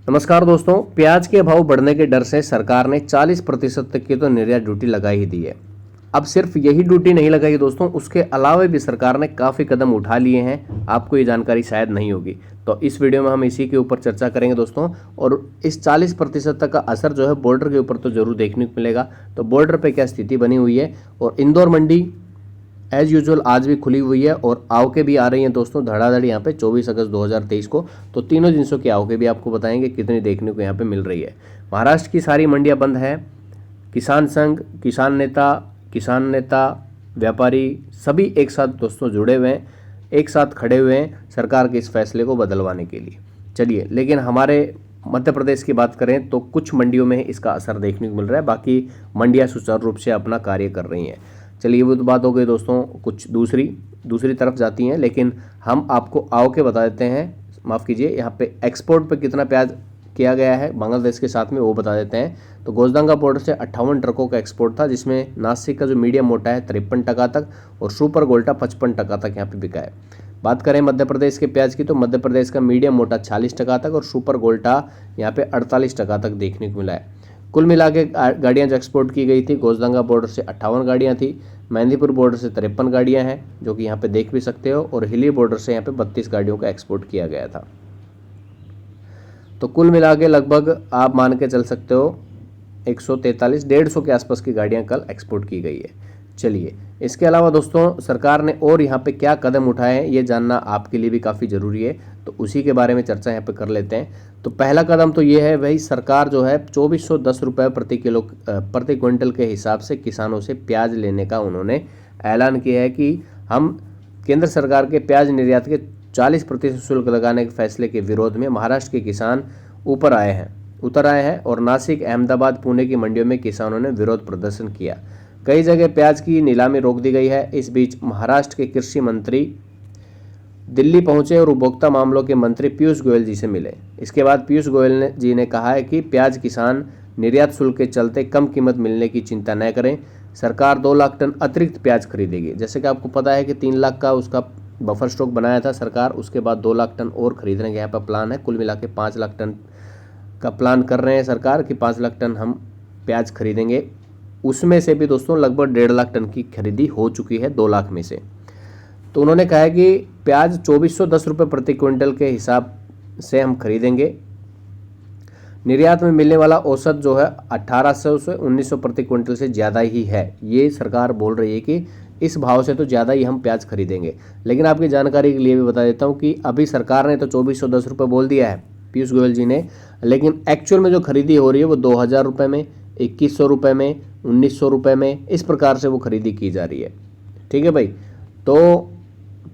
नमस्कार दोस्तों, प्याज के भाव बढ़ने के डर से सरकार ने 40% तक की तो निर्यात ड्यूटी लगाई ही दी है। अब सिर्फ यही ड्यूटी नहीं लगाई दोस्तों, उसके अलावा भी सरकार ने काफ़ी कदम उठा लिए हैं। आपको ये जानकारी शायद नहीं होगी, तो इस वीडियो में हम इसी के ऊपर चर्चा करेंगे दोस्तों। और इस 40% तक का असर जो है बॉर्डर के ऊपर तो जरूर देखने को मिलेगा। तो बॉर्डर पर क्या स्थिति बनी हुई है, और इंदौर मंडी एज यूजुअल आज भी खुली हुई है और आवकें भी आ रही हैं दोस्तों धड़ाधड़ यहाँ पे 24 अगस्त 2023 को। तो तीनों जिनसों की आवकें भी आपको बताएंगे कितनी देखने को यहाँ पे मिल रही है। महाराष्ट्र की सारी मंडियाँ बंद है। किसान संघ, किसान नेता, व्यापारी सभी एक साथ दोस्तों जुड़े हुए हैं, एक साथ खड़े हुए हैं सरकार के इस फैसले को बदलवाने के लिए। चलिए, लेकिन हमारे मध्य प्रदेश की बात करें तो कुछ मंडियों में इसका असर देखने को मिल रहा है, बाकी मंडियाँ सुचारू रूप से अपना कार्य कर रही हैं। चलिए, वो तो बात हो गई दोस्तों, कुछ दूसरी तरफ जाती हैं, लेकिन हम आपको आवक बता देते हैं। माफ़ कीजिए, यहाँ पे एक्सपोर्ट पे कितना प्याज किया गया है बांग्लादेश के साथ में, वो बता देते हैं। तो गोजदंगा पोर्ट से 58 ट्रकों का एक्सपोर्ट था, जिसमें नासिक का जो मीडियम मोटा है 53% तक और सुपर गोल्टा 55% तक यहाँ पे बिका है। बात करें मध्य प्रदेश के प्याज की, तो मध्य प्रदेश का मीडियम मोटा 40% तक और सुपर गोल्टा यहाँ पे 48% तक देखने को मिला है। कुल मिला के गाड़ियाँ जो एक्सपोर्ट की गई थी, गोजदंगा बॉर्डर से 58 गाड़ियाँ थी, मेहंदीपुर बॉर्डर से 53 गाड़ियाँ हैं जो कि यहाँ पे देख भी सकते हो, और हिली बॉर्डर से यहाँ पे 32 गाड़ियों का एक्सपोर्ट किया गया था। तो कुल मिला के लगभग आप मान के चल सकते हो 143-150 के आसपास की गाड़ियाँ कल एक्सपोर्ट की गई है। चलिए, इसके अलावा दोस्तों सरकार ने और यहाँ पे क्या कदम उठाए हैं ये जानना आपके लिए भी काफ़ी ज़रूरी है, तो उसी के बारे में चर्चा यहाँ पे कर लेते हैं। तो पहला कदम तो ये है, वही सरकार जो है 2410 रुपये प्रति क्विंटल के हिसाब से किसानों से प्याज लेने का उन्होंने ऐलान किया है कि हम केंद्र सरकार के प्याज निर्यात के 40% शुल्क लगाने के फैसले के विरोध में महाराष्ट्र के किसान उतर आए हैं और नासिक, अहमदाबाद, पुणे की मंडियों में किसानों ने विरोध प्रदर्शन किया। कई जगह प्याज की नीलामी रोक दी गई है। इस बीच महाराष्ट्र के कृषि मंत्री दिल्ली पहुंचे और उपभोक्ता मामलों के मंत्री पीयूष गोयल जी से मिले। इसके बाद पीयूष गोयल जी ने कहा है कि प्याज किसान निर्यात शुल्क के चलते कम कीमत मिलने की चिंता न करें। सरकार 2 लाख टन अतिरिक्त प्याज खरीदेगी। जैसे कि आपको पता है कि 3 लाख का उसका बफर स्टॉक बनाया था सरकार, उसके बाद 2 लाख टन और खरीदने का यहाँ पर प्लान है। कुल मिला के 5 लाख टन का प्लान कर रहे हैं सरकार कि 5 लाख टन हम प्याज खरीदेंगे। उसमें से भी दोस्तों लगभग 1.5 लाख टन की खरीदी हो चुकी है 2 लाख में से। तो उन्होंने कहा है कि प्याज 2410 रुपये प्रति क्विंटल के हिसाब से हम खरीदेंगे। निर्यात में मिलने वाला औसत जो है 1800 से 1900 प्रति क्विंटल से ज़्यादा ही है। ये सरकार बोल रही है कि इस भाव से तो ज़्यादा ही हम प्याज खरीदेंगे। लेकिन आपकी जानकारी के लिए भी बता देता हूँ कि अभी सरकार ने तो 2410 रुपये बोल दिया है पीयूष गोयल जी ने, लेकिन एक्चुअल में जो खरीदी हो रही है वो 2000 रुपये में, 2100 रुपये में, 1900 रुपये में, इस प्रकार से वो खरीदी की जा रही है। ठीक है भाई, तो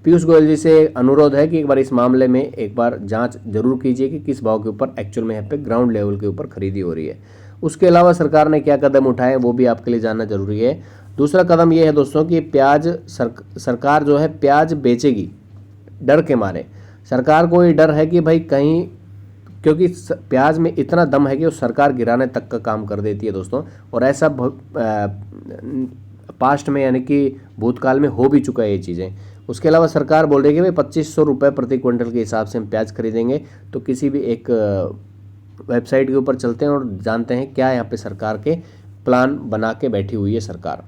पीयूष गोयल जी से अनुरोध है कि एक बार इस मामले में एक बार जांच जरूर कीजिए कि किस भाव के ऊपर एक्चुअल में यहाँ पे ग्राउंड लेवल के ऊपर खरीदी हो रही है। उसके अलावा सरकार ने क्या कदम उठाए वो भी आपके लिए जानना जरूरी है। दूसरा कदम ये है दोस्तों कि प्याज सरकार जो है प्याज बेचेगी डर के मारे। सरकार को ये डर है कि भाई कहीं, क्योंकि प्याज में इतना दम है कि वो सरकार गिराने तक का काम कर देती है दोस्तों, और ऐसा पास्ट में यानी कि भूतकाल में हो भी चुका है ये चीज़ें। उसके अलावा सरकार बोल रही है कि भाई 2500 रुपये प्रति क्विंटल के हिसाब से हम प्याज खरीदेंगे। तो किसी भी एक वेबसाइट के ऊपर चलते हैं और जानते हैं क्या यहाँ पे सरकार के प्लान बना के बैठी हुई है सरकार।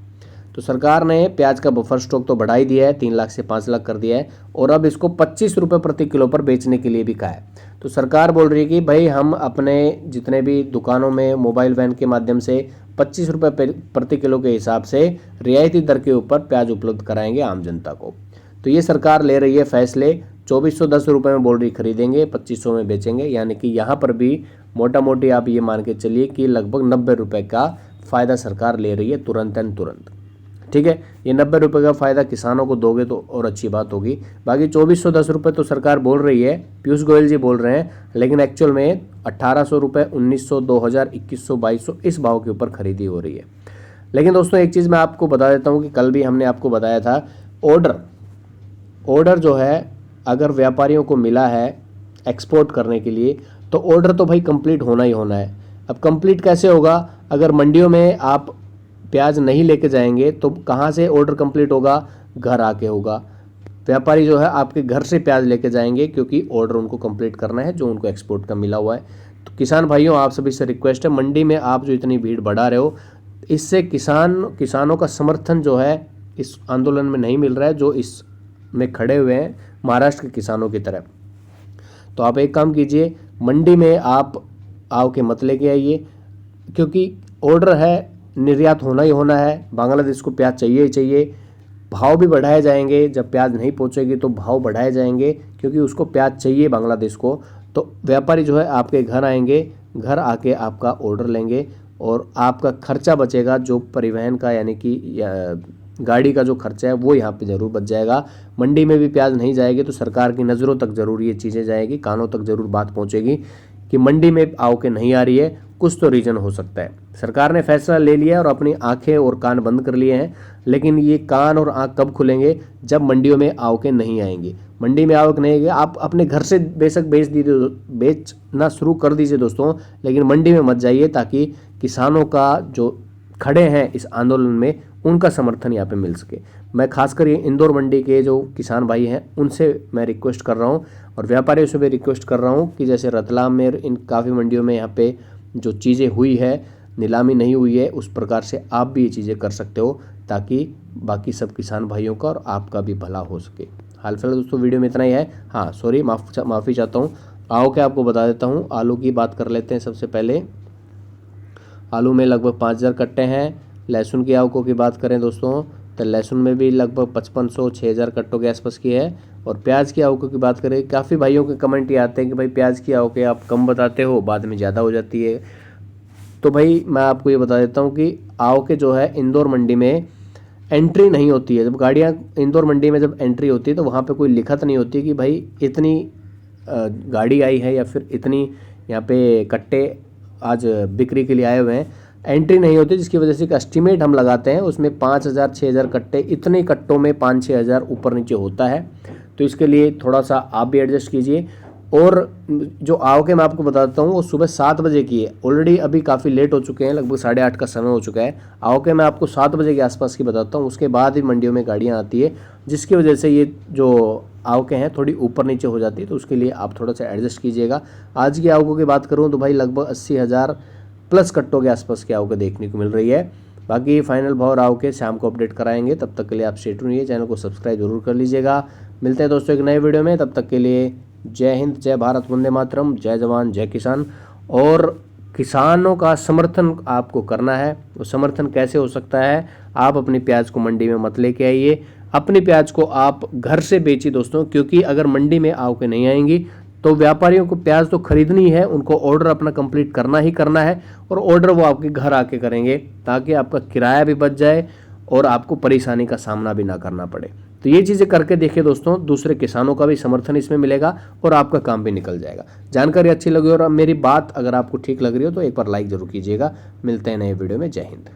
तो सरकार ने प्याज का बफर स्टॉक तो बढ़ा ही दिया है, 3 लाख से 5 लाख कर दिया है, और अब इसको 25 रुपये प्रति किलो पर बेचने के लिए भी कहा है। तो सरकार बोल रही है कि भाई हम अपने जितने भी दुकानों में मोबाइल वैन के माध्यम से 25 रुपये प्रति किलो के हिसाब से रियायती दर के ऊपर प्याज उपलब्ध कराएंगे आम जनता को। तो ये सरकार ले रही है फैसले। 2410 रुपये में बोल रही खरीदेंगे, 2500 में बेचेंगे, यानी कि यहाँ पर भी मोटा मोटी आप ये मान के चलिए कि लगभग 90 रुपये का फ़ायदा सरकार ले रही है तुरंत एंड तुरंत। ठीक है, ये 90 रुपये का फ़ायदा किसानों को दोगे तो और अच्छी बात होगी। बाकी 2410 रुपये तो सरकार बोल रही है, पीयूष गोयल जी बोल रहे हैं, लेकिन एक्चुअल में 1800 रुपये, 1900, 2000, 2100, 2200 इस भाव के ऊपर खरीदी हो रही है। लेकिन दोस्तों एक चीज़ मैं आपको बता देता हूँ कि कल भी हमने आपको बताया था, ऑर्डर जो है अगर व्यापारियों को मिला है एक्सपोर्ट करने के लिए तो ऑर्डर तो भाई कंप्लीट होना ही होना है। अब कंप्लीट कैसे होगा? अगर मंडियों में आप प्याज नहीं लेके जाएंगे तो कहाँ से ऑर्डर कंप्लीट होगा? घर आके होगा। व्यापारी जो है आपके घर से प्याज लेके जाएंगे क्योंकि ऑर्डर उनको कंप्लीट करना है जो उनको एक्सपोर्ट का मिला हुआ है। तो किसान भाइयों, आप सभी से रिक्वेस्ट है, मंडी में आप जो इतनी भीड़ बढ़ा रहे हो, इससे किसानों का समर्थन जो है इस आंदोलन में नहीं मिल रहा है, जो इसमें खड़े हुए हैं महाराष्ट्र के किसानों की तरह। तो आप एक काम कीजिए, मंडी में आप आव के मत लेके आइए, क्योंकि ऑर्डर है, निर्यात होना ही होना है, बांग्लादेश को प्याज चाहिए ही चाहिए। भाव भी बढ़ाए जाएंगे, जब प्याज नहीं पहुंचेगी तो भाव बढ़ाए जाएंगे, क्योंकि उसको प्याज चाहिए बांग्लादेश को। तो व्यापारी जो है आपके घर आएंगे, घर आके आपका ऑर्डर लेंगे और आपका खर्चा बचेगा, जो परिवहन का यानी कि गाड़ी का जो खर्चा है वो यहाँ पे ज़रूर बच जाएगा। मंडी में भी प्याज नहीं जाएगी तो सरकार की नज़रों तक ज़रूर ये चीज़ें जाएगी, कानों तक ज़रूर बात पहुँचेगी कि मंडी में आव के नहीं आ रही है, कुछ तो रीज़न हो सकता है। सरकार ने फैसला ले लिया और अपनी आंखें और कान बंद कर लिए हैं, लेकिन ये कान और आंख कब खुलेंगे? जब मंडियों में आवकें नहीं आएंगी। मंडी में आवक नहीं आएगी, आप अपने घर से बेशक बेचना शुरू कर दीजिए दोस्तों, लेकिन मंडी में मत जाइए, ताकि किसानों का जो खड़े हैं इस आंदोलन में उनका समर्थन यहाँ पे मिल सके। मैं खासकर ये इंदौर मंडी के जो किसान भाई हैं उनसे मैं रिक्वेस्ट कर रहा हूँ, और व्यापारियों से भी रिक्वेस्ट कर रहा हूँ कि जैसे रतलाम में इन काफ़ी मंडियों में यहाँ पे जो चीज़ें हुई है, नीलामी नहीं हुई है, उस प्रकार से आप भी ये चीज़ें कर सकते हो, ताकि बाकी सब किसान भाइयों का और आपका भी भला हो सके। हाल फिलहाल दोस्तों वीडियो में इतना ही है। हाँ सॉरी, माफ़ी चाहता हूँ। आओ के आपको बता देता हूँ, आलू की बात कर लेते हैं। सबसे पहले आलू में लगभग 5000 कट्टे हैं। लहसुन की आवकों की बात करें दोस्तों, तो लहसुन में भी लगभग 5500-6000 कट्टों के आसपास की है। और प्याज की आवकों की बात करें, काफ़ी भाइयों के कमेंट ये आते हैं कि भाई प्याज की आवकें आप कम बताते हो, बाद में ज़्यादा हो जाती है। तो भाई मैं आपको ये बता देता हूँ कि आवकें जो है इंदौर मंडी में एंट्री नहीं होती है। जब गाड़ियाँ इंदौर मंडी में जब एंट्री होती है तो वहाँ पे कोई लिखत नहीं होती कि भाई इतनी गाड़ी आई है या फिर इतनी यहाँ पे कट्टे आज बिक्री के लिए आए हुए हैं, एंट्री नहीं होती, जिसकी वजह से एक एस्टीमेट हम लगाते हैं, उसमें 5000-6000 कट्टे, इतने कट्टों में 5-6 हज़ार ऊपर नीचे होता है। तो इसके लिए थोड़ा सा आप भी एडजस्ट कीजिए। और जो आवकें मैं आपको बताता हूँ वो सुबह 7 बजे की है। ऑलरेडी अभी काफ़ी लेट हो चुके हैं, लगभग 8:30 का समय हो चुका है। आवकें मैं आपको 7 बजे के आसपास की बताता हूँ, उसके बाद ही मंडियों में गाड़ियाँ आती है, जिसकी वजह से ये जो आवकें हैं थोड़ी ऊपर नीचे हो जाती है। तो उसके लिए आप थोड़ा सा एडजस्ट कीजिएगा। आज की आवकों की बात करूँ तो भाई लगभग 80,000 प्लस कट्टों के आसपास की आवकें देखने को मिल रही है। बाकी फाइनल भाव राव के शाम को अपडेट कराएंगे। तब तक के लिए आप स्टे ट्यून रहिए, चैनल को सब्सक्राइब जरूर कर लीजिएगा। मिलते हैं दोस्तों एक नए वीडियो में, तब तक के लिए जय हिंद, जय भारत, वंदे मातरम, जय जवान जय किसान। और किसानों का समर्थन आपको करना है। वो समर्थन कैसे हो सकता है? आप अपनी प्याज को मंडी में मत लेके आइए, अपनी प्याज को आप घर से बेचिए दोस्तों, क्योंकि अगर मंडी में आवकें नहीं आएंगी तो व्यापारियों को प्याज तो खरीदनी है, उनको ऑर्डर अपना कंप्लीट करना ही करना है, और ऑर्डर वो आपके घर आके करेंगे, ताकि आपका किराया भी बच जाए और आपको परेशानी का सामना भी ना करना पड़े। तो ये चीज़ें करके देखिए दोस्तों, दूसरे किसानों का भी समर्थन इसमें मिलेगा और आपका काम भी निकल जाएगा। जानकारी अच्छी लगी और मेरी बात अगर आपको ठीक लग रही हो तो एक बार लाइक जरूर कीजिएगा। मिलते हैं नए वीडियो में। जय हिंद।